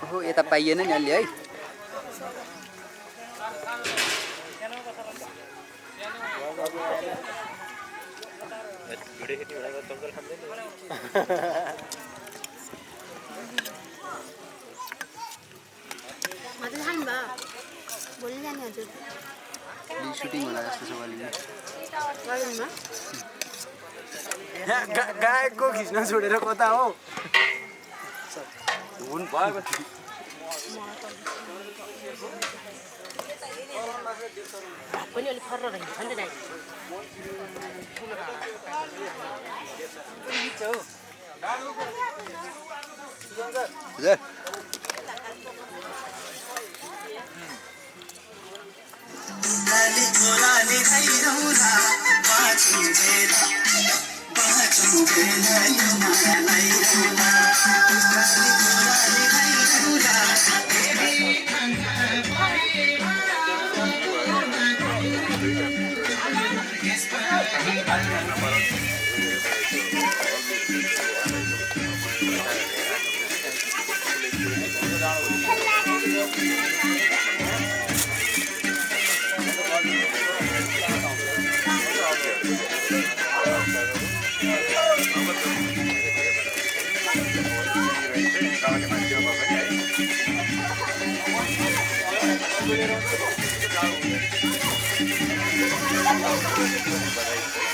हो यता पाइएन नि अलि है हजुर खानुभयो भोलि जाने हजुर सुटिङ होला जस्तो छ अलि गायकको खिच्न छोडेर कता हो हुन भयो पनि अलिक फर्र रहेछ नि त दाइ हजुर बधाई छ